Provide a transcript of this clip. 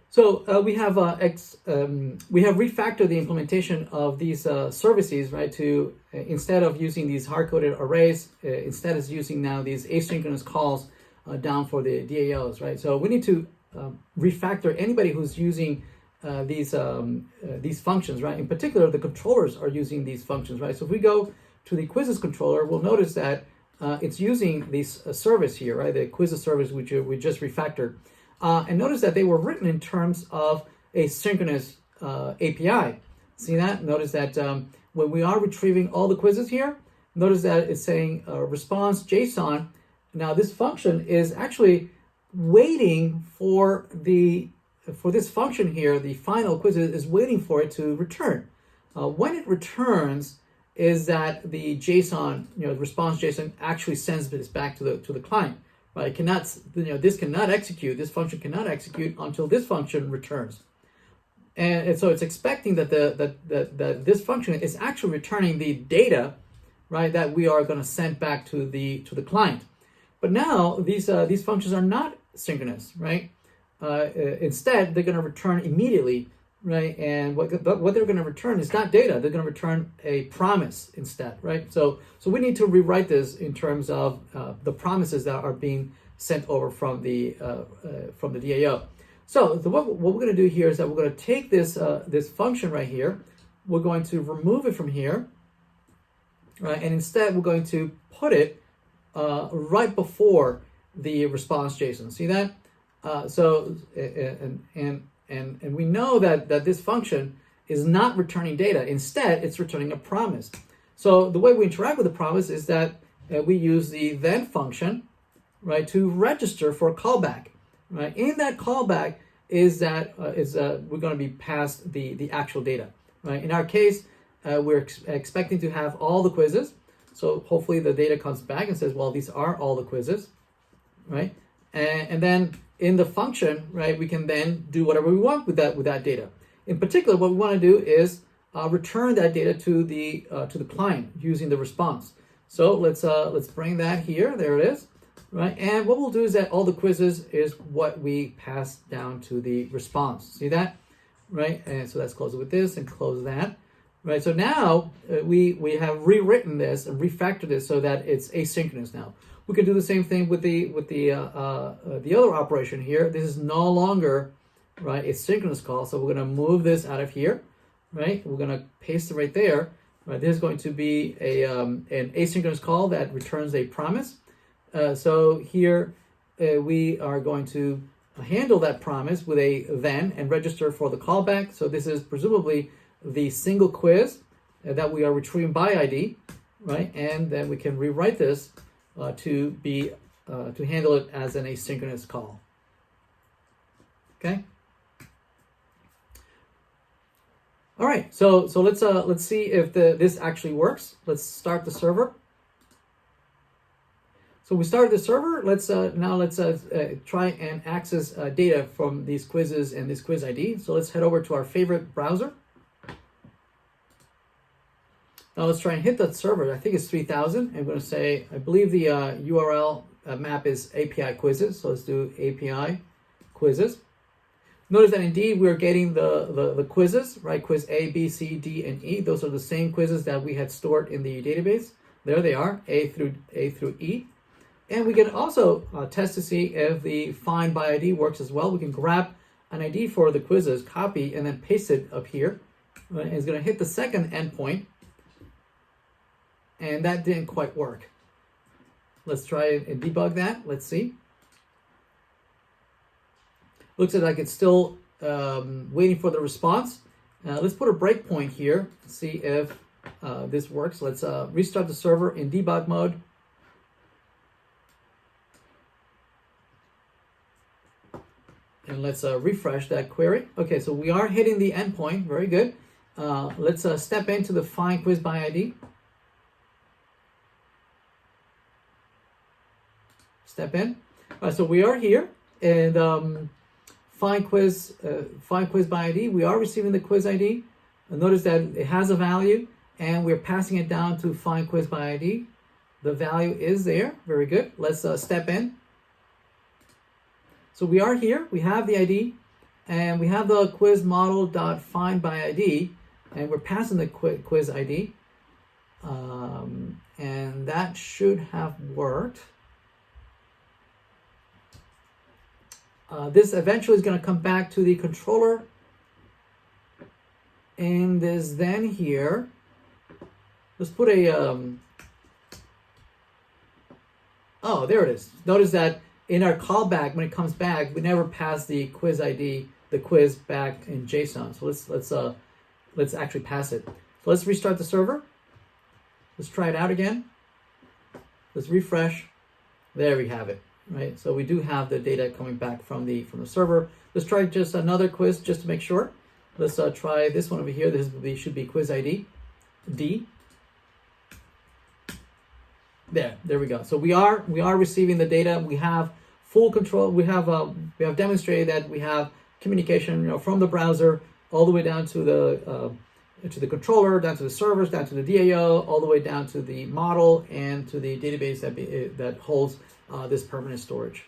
So we have refactored the implementation of these services, right? To instead of using these hard-coded arrays, instead is using now these asynchronous calls down for the DAOs, right? So we need to refactor anybody who's using these functions, right? In particular, the controllers are using these functions, right? So if we go to the quizzes controller, we'll notice that it's using this service here, right? The quizzes service, which we just refactored. And notice that they were written in terms of a synchronous API. See that? Notice that when we are retrieving all the quizzes here, notice that it's saying response JSON. Now this function is actually waiting for this function here. The final quiz is waiting for it to return. When it returns, is that the JSON, response JSON actually sends this back to the client. Right? It cannot, this cannot execute. This function cannot execute until this function returns, and so it's expecting that that this function is actually returning the data, right? That we are going to send back to the client. But now these functions are not synchronous, right? Instead, they're going to return immediately, right? And what they're going to return is not data. They're going to return a promise instead, right? So we need to rewrite this in terms of the promises that are being sent over from the DAO. So what we're going to do here is that we're going to take this function right here. We're going to remove it from here, right? And instead, we're going to put it right before the response JSON. See that? And we know that this function is not returning data. Instead, it's returning a promise. So the way we interact with the promise is that we use the then function, right, to register for a callback. Right. In that callback is that we're going to be passed the actual data. Right. In our case, we're expecting to have all the quizzes. So hopefully the data comes back and says, well, these are all the quizzes. Right. And then in the function, right, we can then do whatever we want with that data. In particular, what we want to do is return that data to the client using the response. So let's bring that here. There it is, right? And what we'll do is that all the quizzes is what we pass down to the response. See that, right? And so let's close it with this and close that, right? So now we have rewritten this and refactored this so that it's asynchronous now. We can do the same thing with the other operation here. This is no longer, right, a synchronous call. So we're going to move this out of here, right? We're going to paste it right there. Right, this is going to be an asynchronous call that returns a promise. So here we are going to handle that promise with a then and register for the callback. So this is presumably the single quiz that we are retrieving by ID, right? And then we can rewrite this to handle it as an asynchronous call. Okay. All right. So let's see if this actually works. Let's start the server. So we started the server. Let's try and access data from these quizzes and this quiz ID. So let's head over to our favorite browser. Now let's try and hit that server. I think it's 3000. I'm going to say, I believe the URL map is API quizzes. So let's do API quizzes. Notice that indeed we're getting the quizzes, right? Quiz A, B, C, D, and E. Those are the same quizzes that we had stored in the database. There they are, A through E. And we can also test to see if the find by ID works as well. We can grab an ID for the quizzes, copy, and then paste it up here. Right? And it's going to hit the second endpoint. And that didn't quite work. Let's try and debug that. Let's see. Looks like it's still waiting for the response. Let's put a breakpoint here to see if this works. Let's restart the server in debug mode. And let's refresh that query. Okay, so we are hitting the endpoint. Very good. Let's step into the find quiz by ID. Step in. So we are here, and find quiz by ID. We are receiving the quiz ID. Notice that it has a value, and we're passing it down to find quiz by ID. The value is there. Very good. Let's step in. So we are here. We have the ID, and we have the quiz model.find by ID, and we're passing the quiz ID, and that should have worked. This eventually is going to come back to the controller, and is then here. Let's put a oh, there it is. Notice that in our callback, when it comes back, we never pass the quiz ID, the quiz back in JSON. So let's actually pass it. So let's restart the server. Let's try it out again. Let's refresh. There we have it. Right. So we do have the data coming back from the server. Let's try just another quiz just to make sure. Let's try this one over here. This should be quiz ID D. There we go. So we are receiving the data. We have full control. We have demonstrated that we have communication, from the browser all the way down to the controller, down to the servers, down to the DAO, all the way down to the model and to the database that holds this permanent storage.